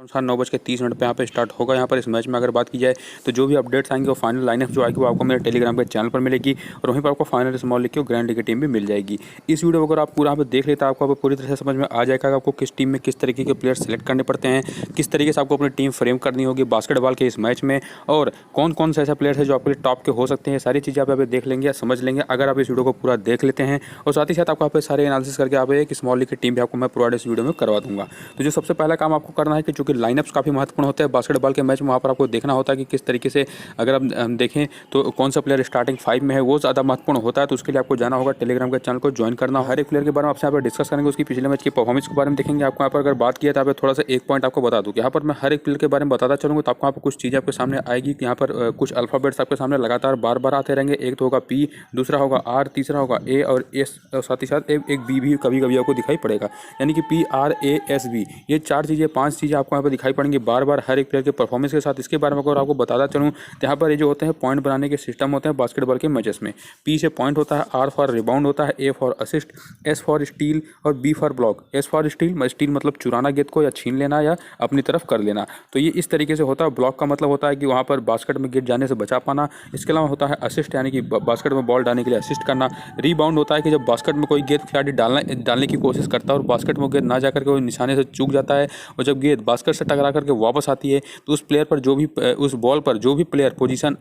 अनुसार 9:30 पे यहाँ पे स्टार्ट होगा। यहाँ पर इस मैच में अगर बात की जाए तो जो भी अपडेट्स आएंगे वो फाइनल लाइनअप जो आएगी वो आपको मेरे टेलीग्राम के चैनल पर मिलेगी और वहीं पर आपको फाइनल स्मॉल लिख के ग्रैंड लीग की टीम भी मिल जाएगी। इस वीडियो को अगर आप पूरा यहाँ पर देख लेते हैं आपको पूरी तरह से समझ में आ जाएगा कि आपको किस टीम में किस तरीके के प्लेयर सेलेक्ट करने पड़ते हैं, किस तरीके से आपको अपनी टीम फ्रेम करनी होगी बास्केटबॉल के इस मैच में और कौन कौन से ऐसे प्लेयर है जो आपके लिए टॉप के हो सकते हैं। सारी चीज़ें आप यहाँ पे देख लेंगे या समझ लेंगे अगर आप इस वीडियो को पूरा देख लेते हैं। और साथ ही साथ आपको यहाँ पे सारे एनालिसिस करके आप एक स्मॉल लीग की टीम भी आपको मैं प्रोवाइड इस वीडियो में करवा दूंगा। तो जो सबसे पहला काम आपको करना है कि चूंकि लाइनअप्स काफ़ी महत्वपूर्ण होते हैं बास्केटबॉल के मैच में, वहाँ पर आपको देखना होता है कि किस तरीके से अगर आप देखें तो कौन सा प्लेयर स्टार्टिंग 5 में है वो ज़्यादा महत्वपूर्ण होता है। तो उसके लिए आपको जाना होगा टेलीग्राम के चैनल को ज्वाइन करना। हर एक प्लेयर के बारे में आपसे यहाँ पर डिस्कस करेंगे, उसकी पिछले मैच की परफॉर्मेंस के बारे में देखेंगे। आपको यहाँ पर अगर बात किया तो यहाँ पर थोड़ा सा एक पॉइंट आपको बता दूँ, यहाँ पर मैं हर एक प्लेयर के बारे में बताता चलूँगा तो आपको यहाँ पर कुछ चीज़ें आपके सामने आएगी कि यहाँ पर कुछ अल्फ़ाबेट्स आपके सामने लगातार बार बार आते रहेंगे। एक तो होगा पी, दूसरा होगा आर, तीसरा होगा ए और एस और साथ ही साथ एक बी भी कभी कभी आपको दिखाई पड़ेगा, यानी कि P R A S B. ये 4 चीज़ें 5 चीज़ें आपको यहाँ पर दिखाई पड़ेंगी बार बार हर एक प्लेयर के परफॉर्मेंस के साथ। इसके बारे में अगर आपको बताता चलूँ तो यहाँ पर ये जो होते हैं पॉइंट बनाने के सिस्टम होते हैं बास्केटबॉल के मैचेस में। पी से पॉइंट होता है, आर फॉर रिबाउंड होता है, A for assist, S for steal और B for block. S for steal, steal मतलब चुराना गेंद को या छीन लेना या अपनी तरफ कर लेना, तो ये इस तरीके से होता है। ब्लॉक का मतलब होता है कि वहाँ पर बास्केट में गेंद जाने से बचा पाना। इसके अलावा होता है असिस्ट, यानी कि बास्केट में बॉल डालने के लिए असिस्ट करना। रीबाउंड होता है कि जब बास्केट में कोई गेंद खिलाड़ी डालने की कोशिश करता है और बास्केट में गेंद ना जाकर के वो निशाने से चूक जाता है और जब गेंद बास्केट से टकरा करके वापस आती है तो उस प्लेयर पर जो भी उस बॉल पर जो भी प्लेयर पोजीशन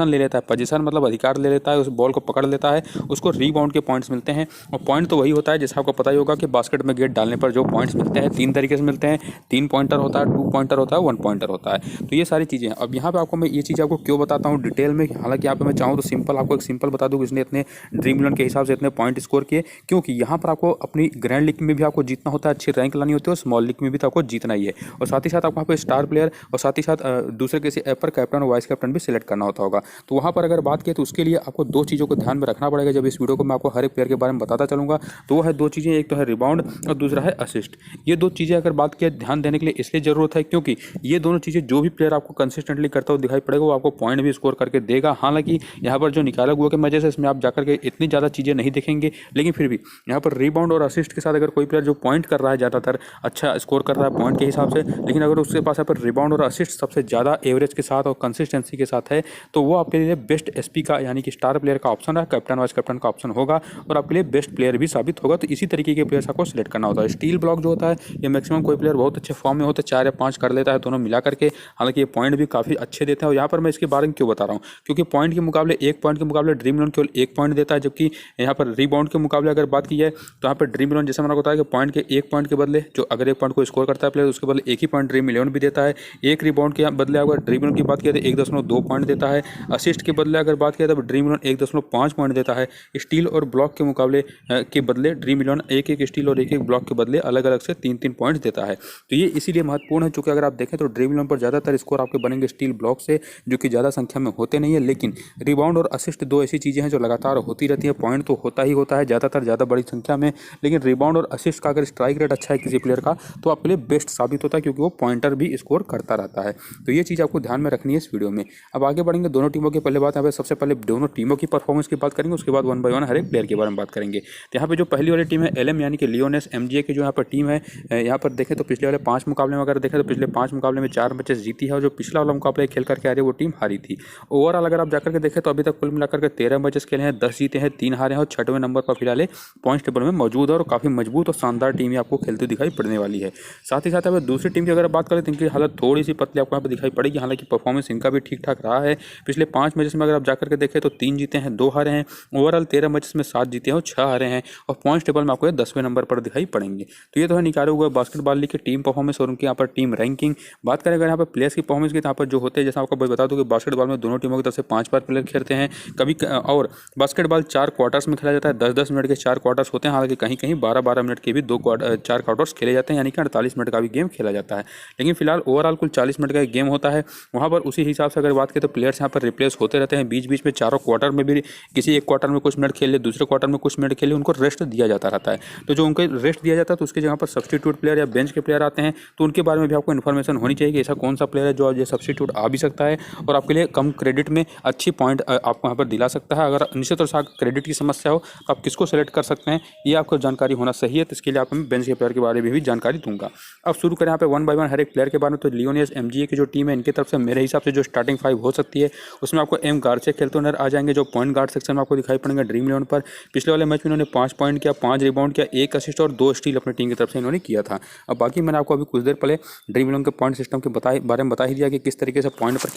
ले लेता है, पोजीशन मतलब अधिकार ले लेता है, उस बॉल को पकड़ लेता है, उसको रीबाउंड के पॉइंट्स मिलते हैं। और पॉइंट तो वही होता है जैसा आपको पता ही होगा कि बास्केट में गेंद डालने पर जो पॉइंट्स मिलते हैं 3 तरीके से मिलते हैं। 3 पॉइंटर होता है, 2 पॉइंटर होता है, 1 पॉइंटर होता है। तो ये सारी चीज़ें हैं। अब यहाँ पे आपको मैं ये चीज़ आपको क्यों बताता हूँ डिटेल में, हालांकि यहाँ पे मैं चाहूँ तो सिंपल आपको एक सिंपल बता दूँ कि इसने इतने ड्रीम 11 के हिसाब से इतने पॉइंट स्कोर किए, क्योंकि यहाँ पर आपको अपनी ग्रैंड लीग में भी आपको जीतना होता है, अच्छी रैंक लानी होती है और स्मॉल लीग में भी तो आपको जीतना ही है। और साथ ही साथ आपको यहाँ पे स्टार प्लेयर और साथ ही साथ दूसरे किसी ऐप पर कैप्टन और वाइस कैप्टन भी सिलेक्ट करना होता होगा। तो वहाँ पर अगर बात की तो उसके लिए आपको 2 चीज़ों को ध्यान में रखना पड़ेगा। जब इस वीडियो को मैं आपको हर एक प्लेयर के बारे में बताता चलूँगा तो वो है 2 चीज़ें, एक तो है रिबाउंड और दूसरा है असिस्ट। ये 2 चीज़ें अगर बात किया ध्यान देने के लिए इसलिए ज़रूरत है क्योंकि ये दोनों चीज़ें जो भी प्लेयर आपको कंसिस्टेंटली करता हुआ दिखाई पड़ेगा वो आपको पॉइंट भी स्कोर करके देगा। हालांकि यहाँ पर जो निकाला हुआ के मैचेस है इसमें आप जाकर के इतनी ज़्यादा चीज़ें नहीं देखेंगे, लेकिन फिर भी यहाँ पर रिबाउंड और असिस्ट के साथ अगर कोई प्लेयर जो पॉइंट कर रहा है ज़्यादातर अच्छा स्कोर कर रहा है पॉइंट के हिसाब से, लेकिन अगर उसके पास यहाँ पर रिबाउंड और असिस्ट सबसे ज़्यादा एवरेज के साथ और कंसिस्टेंसी के साथ है तो वो आपके लिए बेस्ट एसपी का यानी कि स्टार प्लेयर का ऑप्शन है, कैप्टन वाइस कैप्टन का ऑप्शन होगा और आपके लिए बेस्ट प्लेयर भी साबित होगा। तो इसी तरीके के प्लेयर्स आपको सिलेक्ट करना होता है। स्टील ब्लॉक जो होता है ये मैक्सिमम कोई प्लेयर बहुत अच्छे फॉर्म में होता है 4 या 5 कर लेता है दोनों मिला करके, हालांकि ये पॉइंट भी काफ़ी अच्छे देते हैं। और यहाँ पर मैं इसके बारे में क्यों बता रहा हूँ, क्योंकि पॉइंट के मुकाबले 1 पॉइंट के मुकाबले ड्रीम 11 केवल 1 पॉइंट देता है, जबकि यहाँ पर रिबाउंड के मुकाबले अगर बात की जाए तो यहाँ पर ड्रीम 11 जैसे मैंने बताया कि पॉइंट के 1 पॉइंट के बदले जो अगर 1 पॉइंट को स्कोर करता है प्लेयर उसके बदले 1 ही पॉइंट ड्रीम 11 भी देता है। 1 रिबाउंड के बदले अगर ड्रीम 11 की बात किया तो 1.2 पॉइंट देता है। असिस्ट के बदले अगर बात किया तो ड्रीम 11 1.5 पॉइंट देता है। स्टील और ब्लॉक के मुकाबले के बदले ड्रीम 11 1 स्टील और 1 ब्लॉक के बदले अलग अलग से 3 पॉइंट देता है। तो ये इसीलिए महत्वपूर्ण है क्योंकि अगर आप देखें तो ड्रीम 11 पर ज़्यादातर स्कोर आपके बनेंगे स्टील ब्लॉक से, जो कि ज़्यादा संख्या में होते नहीं है, लेकिन रिबाउंड और असिस्ट 2 ऐसी चीज़ें हैं जो लगातार होती रहती है। पॉइंट तो होता ही होता है ज़्यादा बड़ी संख्या में, लेकिन रिबाउंड और असिस्ट का अगर स्ट्राइक रेट अच्छा है किसी प्लेयर का तो आपके लिए बेस्ट साबित होता है क्योंकि वो पॉइंटर भी स्कोर करता रहता है। तो ये चीज़ आपको ध्यान में रखनी है इस वीडियो में। अब आगे बढ़ेंगे दोनों टीमों की पहले बात यहाँ पे सबसे पहले दोनों टीमों की परफॉर्मेंस की बात करेंगे, उसके बाद 1 बाय 1 हर एक प्लेयर के बारे में बात करेंगे। तो यहाँ पे जो पहली वाली टीम है एलएम यानी कि लियोनेस एमजीए की जो यहाँ पर टीम है, यहाँ पर देखें तो पिछले वाले 5 मुकाबले में अगर देखें तो पिछले 5 मुकाबले में 4 मैचेस जीती है और जो पिछला वाला मुकाबला खेल करके आ रही है वो टीम हारी थी। ओवरऑल अगर आप जाकर के देखें तो अभी तक कुल मिलाकर के 13 मैचेस खेले हैं, 10 जीते हैं, 3 हारे हैं और 6वें नंबर पर फिलहाल पॉइंट्स टेबल में मौजूद है और काफ़ी मजबूत और शानदार टीम ही आपको खेलती दिखाई पड़ने वाली है। साथ ही साथ अगर दूसरी टीम की अगर बात करें तो इनकी हालत थोड़ी सी पतली आपको यहाँ पर दिखाई पड़ेगी, हालांकि परफॉर्मेंस इनका भी ठीक ठाक रहा है। पिछले 5 मैचेस में अगर आप जाकर के देखें तो 3 जीते हैं, 2 हारे हैं। ओवरऑल 13 मैचेस में 7 जीते हैं और 6 हारे हैं और पॉइंट्स टेबल में आपको 10वें नंबर पर दिखाई पड़ेंगे। तो ये तो है निकारागुआ बास्केटबॉल लीग की टीम परफॉर्मेंस और उनकी यहाँ पर टीम रैंकिंग। बात करें अगर यहाँ पर प्लेयर्स की परफॉर्मेंस की तो यहाँ पर जो होते हैं जैसा आपको बता दूँ कि बास्केटबॉल में दोनों टीमों की तरफ से 5 प्लेयर खेलते हैं कभी, और बास्केटबॉल 4 क्वार्टर्स में खेला जाता है, 10-10 मिनट के 4 क्वार्टर्स होते हैं, हालांकि कहीं कहीं 12-12 मिनट के भी 4 क्वार्टर्स खेले जाते हैं, यानी कि 48 मिनट का भी गेम खेला जाता है। लेकिन फिलहाल ओवरऑल कुल 40 मिनट का एक गेम होता है। वहाँ पर उसी हिसाब से अगर बात करें तो प्लेयर्स यहाँ पर रिप्लेस होते रहते हैं बीच बीच में, चारों क्वार्टर में भी किसी एक क्वार्टर में कुछ मिनट खेले, दूसरे क्वार्टर में कुछ मिनट खेले, उनको रेस्ट दिया जाता रहता है। तो जो उनको रेस्ट दिया जाता है तो उसके जगह पर सब्स्टिट्यूट प्लेयर या बेंच के प्लेयर आते हैं, तो उनके बारे में भी आपको इन्फॉर्मेशन होनी चाहिए कि ऐसा कौन सा प्लेयर है जो सब्स्टिट्यूट आ भी सकता है और आपके लिए कम क्रेडिट में अच्छी पॉइंट आपको यहाँ पर दिला सकता है। अगर निश्चित तौर से क्रेडिट की समस्या हो तो आप किसको सेलेक्ट कर सकते हैं ये आपको जानकारी होना सही है। तो इसके लिए आप बेंच के प्लेयर के बारे में भी जानकारी दूंगा। अब शुरू करें यहाँ पे 1 बाय वन हर एक प्लेयर के बारे में। तो लियोनेस एमजीए की जो टीम है इनकी तरफ से मेरे हिसाब से जो स्टार्टिंग 5 हो सकती है उसमें आपको एम गार्सिया खेलते नजर आ जाएंगे, जो पॉइंट गार्ड सेक्शन में आपको दिखाई पड़ेंगे ड्रीम 11 पर। पिछले वाले मैच में इन्होंने 5 पॉइंट किया, 5 रिबाउंड किया, 1 असिस्ट और 2 स्टील अपनी टीम की तरफ से इन्होंने किया था। अब बाकी मैंने आपको अभी कुछ देर पहले ड्रीम 11 के पॉइंट सिस्टम के बारे में बता ही दिया कि किस तरीके से पॉइंट पर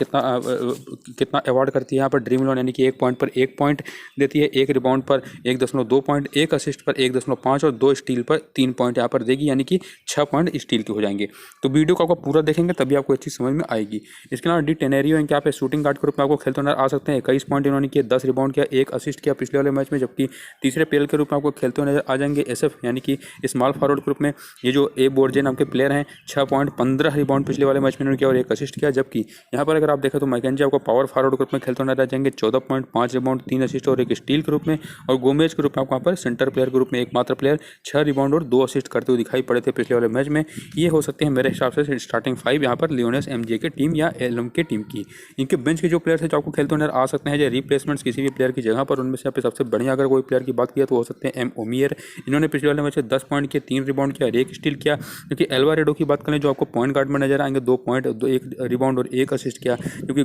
कितना अवार्ड करती है यहाँ पर ड्रीम 11, यानी कि 1 पॉइंट पर 1 पॉइंट देती है, 1 रिबाउंड पर 1.2 पॉइंट, 1 असिस्ट पर 1.5 और 2 स्टील पर 3 पॉइंट यहाँ पर देगी, यानी कि 6 पॉइंट स्टील के हो जाएंगे। तो वीडियो को आपको पूरा देखेंगे तभी आपको अच्छी समझ में आएगी। इसके अलावा डी टेनेरियो इनके यहाँ पे शूटिंग गार्ड के रूप में आपको खेलते नजर आ सकते हैं। 21 पॉइंट इन्होंने किए, 10 रिबाउंड किया, 1 असिस्ट किया पिछले वाले मैच में। जबकि तीसरे प्लेयर के रूप में आपको खेलते हुए नजर आ जाएंगे एसएफ, यानी कि स्मॉल फॉरवर्ड ग्रुप में ये जो ए बोर्जे नाम के प्लेयर हैं। 6 पॉइंट, 15 रिबाउंड पिछले वाले मैच में इन्होंने किया और 1 असिस्ट किया। जबकि यहाँ पर अगर आप देखें तो मैकेंजी आपको पावर फॉरवर्ड ग्रुप में खेलते नजर आ जाएंगे। 14 पॉइंट, 5 रिबाउंड, 3 असिस्ट और 1 स्टील के रूप में। और गोमेज के रूप में आपको यहाँ पर सेंटर प्लेयर के रूप में एकमात्र प्लेयर 6 रिबाउंड और 2 असिस्ट करते हुए दिखाई पड़े थे पिछले वाले मैच में। ये हो सकते हैं मेरे हिसाब से स्टार्टिंग 5 यहाँ पर लियोनेस एमजीए की टीम या एलएम की टीम की। इनके बेंच के जो प्लेयर है जो आपको खेलते नजर आ सकते हैं, जो रिप्लेसमेंट्स किसी भी प्लेयर की जगह पर, उनमें से यहाँ पे सबसे बढ़िया अगर कोई प्लेयर की बात किया तो हो सकते हैं एम ओमियर। इन्होंने पिछले वाले मैच में 10 पॉइंट किए, 3 रिबाउंड किया, 1 स्टील किया। क्योंकि एल्वारेडो की बात करें जो आपको पॉइंट गार्ड में नजर आएंगे, 2 पॉइंट, 1 रिबाउंड और 1 असिस्ट किया। क्योंकि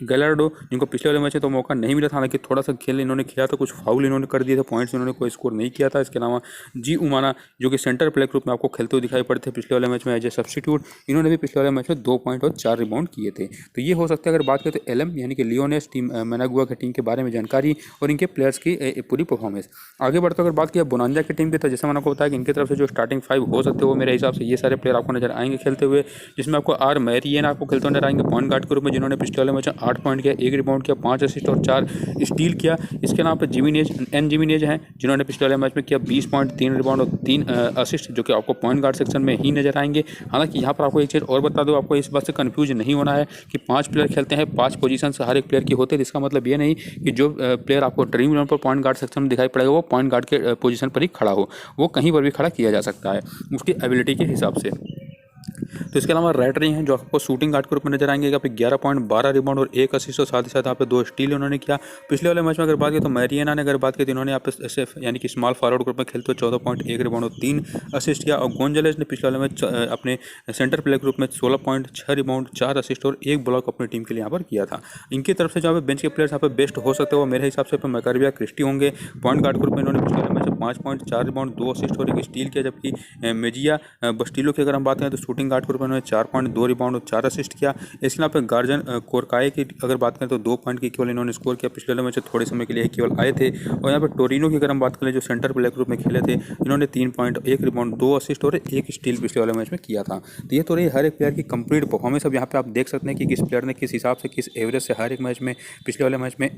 गैलार्डो जिनको पिछले वाले मैच में तो मौका नहीं मिला था, हालांकि थोड़ा सा खेल इन्होंने खेला था, कुछ फाउल इन्होंने कर दिए थे, पॉइंट्स इन्होंने कोई स्कोर नहीं किया था। इसके अलावा जी उमाना जो कि सेंटर प्लेयर ग्रुप में आपको खेलते हुए दिखाई पड़े थे पिछले वाले मैच में एज ए सब्स्टिट्यूट, इन्होंने भी पिछले वाले मैच में 2 पॉइंट और 4 रिबाउंड किए थे। तो ये हो सकता है अगर बात करें तो एलएम यानी कि लियोनेस टीम मैनागुआ की टीम के बारे में जानकारी और इनके प्लेयर्स की पूरी परफॉर्मेंस। आगे बढ़ते अगर बात किया बोनांजा की टीम की, तो जैसे मैंने आपको बताया कि इनकी तरफ से जो स्टार्टिंग 5 हो सकते हैं वो मेरे हिसाब से ये सारे प्लेयर आपको नजर आएंगे खेलते हुए। जिसमें आपको आर मैरियन आपको खेलते हुए नजर आएंगे पॉइंट गार्ड के रूप में, जिन्होंने पिछले वाले मैच में 8 पॉइंट किया, 1 रिबाउंड किया, 5 असिस्ट और 4 स्टील किया। इसके अलावा जिमिनेज हैं जिन्होंने पिछले वाले मैच में किया 20 पॉइंट, 3 रिबाउंड और 3 असिस्ट, जो कि आपको पॉइंट गार्ड सेक्शन में ही नजर आएंगे। हालांकि यहाँ पर आपको एक चीज़ और बता दो, आपको इस बात से कन्फ्यूज नहीं होना है कि 5 प्लेयर खेलते हैं, 5 पोजीशन हर एक प्लेयर की होते हैं। इसका मतलब ये नहीं कि जो प्लेयर आपको ड्रीम 11 पर पॉइंट गार्ड सेक्शन में दिखाई पड़ेगा वो पॉइंट गार्ड के पोजीशन पर ही खड़ा हो, वो कहीं पर भी खड़ा किया जा सकता है उसकी एबिलिटी के हिसाब से। तो इसके अलावा रेटरी हैं जो आपको शूटिंग गार्ड के रूप में नजर आएंगे। यहाँ पे 11 पॉइंट, 12 रिबाउंड और 1 असिस्ट और साथ ही साथ यहाँ पे 2 स्टील उन्होंने किया। पिछले वाले मैच में अगर बात की तो मैरियना ने अगर बात की तो इन्होंने यहाँ पे सिर्फ यानी कि स्मॉल फॉरवर्ड ग्रुप में खेलते हुए 14 पॉइंट, 1 रिबाउंड और 3 असिस्ट किया। और गोंजलेस ने पिछले वाले मैच अपने सेंटर प्लेयर ग्रुप में 16 पॉइंट, 6 रिबाउंड, 4 असिस्ट और 1 ब्लॉक अपनी टीम के लिए यहाँ पर किया था। इनकी तरफ से जो बेंच के प्लेयर्स यहाँ पे बेस्ट हो सकते हैं वो मेरे हिसाब से मैकरबिया क्रिस्टी होंगे। पॉइंट गार्ड ग्रुप में इन्होंने पिछले वाले मैच 5 पॉइंट, 4 रिबाउंड, 2 असिस्ट और 1 स्टील किया। जबकि मेजिया बस्टिलो की अगर हम बात करें तो शूटिंग गार्ड ग्रुप में उन्होंने 4 पॉइंट, 2 रिबाउंड और 4 असिस्ट किया। इसके अलावा गार्जन कोरकाए की अगर बात करें तो 2 पॉइंट की केवल इन्होंने स्कोर किया। पिछले वाले मैच थोड़े समय के लिए केवल आए थे। और यहाँ पर टोरिनो की अगर हम बात करें जो सेंटर प्लेयर ग्रुप में खेले थे, इन्होंने 3 पॉइंट, 1 रिबाउंड, 2 असिस्ट और 1 स्टील पिछले वाले मैच में किया था। तो ये तो रही हर एक प्लेयर की कंप्लीट परफॉर्मेंस। अब यहाँ पे आप देख सकते हैं कि किस प्लेयर ने किस हिसाब से, किस एवरेज से हर एक मैच में पिछले वाले मैच में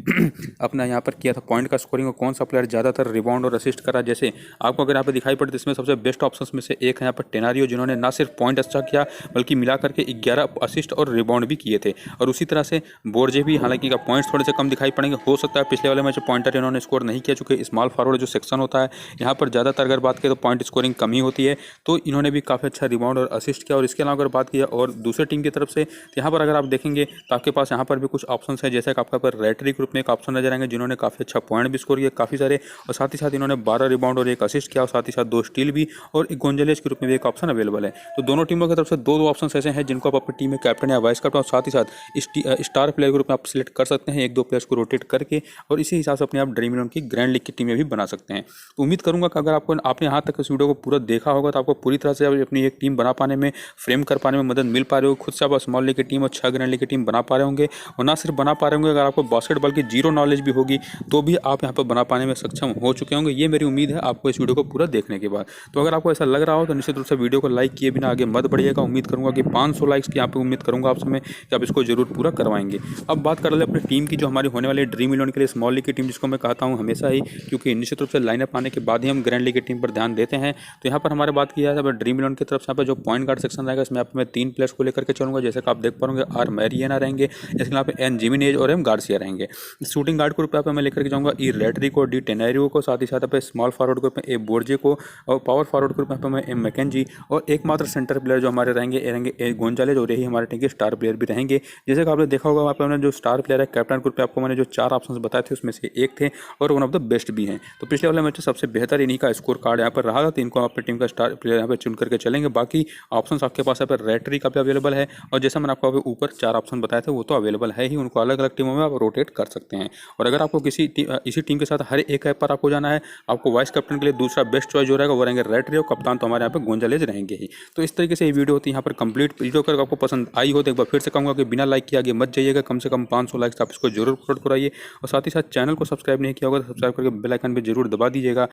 अपना यहाँ पर किया था पॉइंट का स्कोरिंग, और कौन सा प्लेयर ज़्यादातर रिबाउंड और असिस्ट करा। जैसे आपको अगर यहाँ पर दिखाई पड़े तो इसमें सबसे बेस्ट ऑप्शन में से एक है यहाँ पर टेनारियो, जिन्होंने ना सिर्फ पॉइंट अच्छा किया बल्कि मिला करके 11 असिस्ट और रिबाउंड भी किए थे। और उसी तरह से बोर्जे भी, हालांकि इनका पॉइंट्स थोड़े से कम दिखाई पड़ेंगे, हो सकता है पिछले वाले मैच पॉइंटर इन्होंने स्कोर नहीं किया, चूंकि स्मॉल फॉरवर्ड जो सेक्शन होता है यहाँ पर ज़्यादातर अगर बात करें तो पॉइंट स्कोरिंग कम ही होती है। तो इन्होंने भी काफ़ी अच्छा रिबाउंड और असिस्ट किया। और इसके अलावा अगर बात किया और दूसरे टीम की तरफ से, तो यहाँ पर अगर आप देखेंगे तो आपके पास यहाँ पर भी कुछ ऑप्शन है। जैसे कि आपका पर रेटरी ग्रुप में एक ऑप्शन नजर आएंगे जिन्होंने काफ़ी अच्छा पॉइंट भी स्कोर किया काफ़ी सारे, और साथ ही साथ इन्होंने 12 रिबाउंड और 1 असिस्ट किया, और साथ ही साथ 2 स्टील भी, और एक गोंजलेस के रूप में भी एक ऑप्शन अवेलेबल है। तो दोनों टीमों की तरफ से 2 ऑप्शन ऐसे हैं जिनको आप अपनी टीम में कैप्टन या वाइस कैप्टन और साथ ही साथ स्टार प्लेयर ग्रुप में आप सिलेक्ट कर सकते हैं, 1-2 प्लेयर्स को रोटेट करके, और इसी हिसाब से अपने आप ड्रीम 11 की ग्रैंड लीग की टीमें भी बना सकते हैं। तो उम्मीद करूंगा कि अगर आपने यहाँ तक इस वीडियो को पूरा देखा होगा तो आपको पूरी तरह से अपनी एक टीम बना पाने में, फ्रेम कर पाने में मदद मिल पा रही होगी। खुद से आप स्मॉल लीग की टीम और 6 ग्रैंड लीग की टीम बना पा रहे होंगे, और ना सिर्फ बना पा रहे होंगे, अगर आपको बास्केटबॉल की जीरो नॉलेज भी होगी तो भी आप यहाँ पर बना पाने में सक्षम हो चुके होंगे। ये मेरी उम्मीद है आपको इस वीडियो को पूरा देखने के बाद। तो अगर आपको ऐसा लग रहा हो तो निश्चित रूप से वीडियो को लाइक किए बिना आगे मत बढ़िएगा। उम्मीद करूंगा कि 500 लाइक्स की यहाँ पे उम्मीद करूंगा आपसे मैं कि आप इसको जरूर पूरा करवाएंगे। अब बात कर ले अपनी टीम की जो हमारी होने वाली ड्रीम 11 के लिए स्मॉल लीग की टीम, जिसको मैं कहता हूँ हमेशा ही, क्योंकि निश्चित रूप से लाइनअप आने के बाद ही हम ग्रैंड लीग की टीम पर ध्यान देते हैं। तो यहाँ पर हमारे बात किया है ड्रीम 11 की तरफ से यहाँ पर जो पॉइंट गार्ड सेक्शन रहेगा इसमें मैं 3 प्लेयर्स को लेकर के चलूंगा। जैसे कि आप देख पाओगे आर मैरियना रहेंगे, इसके यहाँ पे एन जिमिनेज और एम गार्सिया रहेंगे। शूटिंग गार्ड ग्रुप पे मैं लेकर के जाऊंगा ई रेटरी को, डी टेनेरियो को, साथ ही साथ पे स्मॉल फॉरवर्ड ग्रुप में ए बोर्जे को, और पावर फॉरवर्ड ग्रुप में मैं एम मैकेंजी, और एकमात्र सेंटर प्लेयर प्लेयर जो हमारे रहेंगे ये रहेंगे गोंजालेज, और यही हमारे टीम के स्टार प्लेयर भी रहेंगे। जैसे कि आपने देखा होगा वहाँ पे हमने जो स्टार प्लेयर है कैप्टन ग्रुप पे आपको मैंने जो 4 ऑप्शंस बताए थे उसमें से एक थे और वन ऑफ द बेस्ट भी हैं। तो पिछले वाले मैच में सबसे बेहतर इन्हीं का स्कोर कार्ड यहाँ पर रहा था, तो इनको अपनी टीम का स्टार प्लेयर यहाँ पर चुन करके चलेंगे। बाकी ऑप्शंस आपके पास यहाँ पर रेटरी का भी अवेलेबल है, और जैसा मैंने आपको ऊपर 4 ऑप्शन बताए थे वो तो अवेलेबल है ही, उनको अलग अलग टीमों में आप रोटेट कर सकते हैं। और अगर आपको इसी टीम के साथ हर एक ऐप पर आपको जाना है, आपको वाइस कैप्टन के लिए दूसरा बेस्ट चॉइस जो रहेगा वो रहेंगे रेटरी, और कप्तान तो हमारे यहाँ पे गोंजालेज रहेंगे ही। तो इस तरीके से ये वीडियो होती है यहाँ पर कंप्लीट। वीडियो अगर आपको पसंद आई हो तो एक बार फिर से कहूँगा कि बिना लाइक किए आगे मत जाइएगा, कम से कम 500 लाइक्स आप इसको जरूर अपलोड कराइए, और साथ ही साथ चैनल को सब्सक्राइब नहीं किया होगा तो सब्सक्राइब करके बेल आइकन भी जरूर दबा दीजिएगा,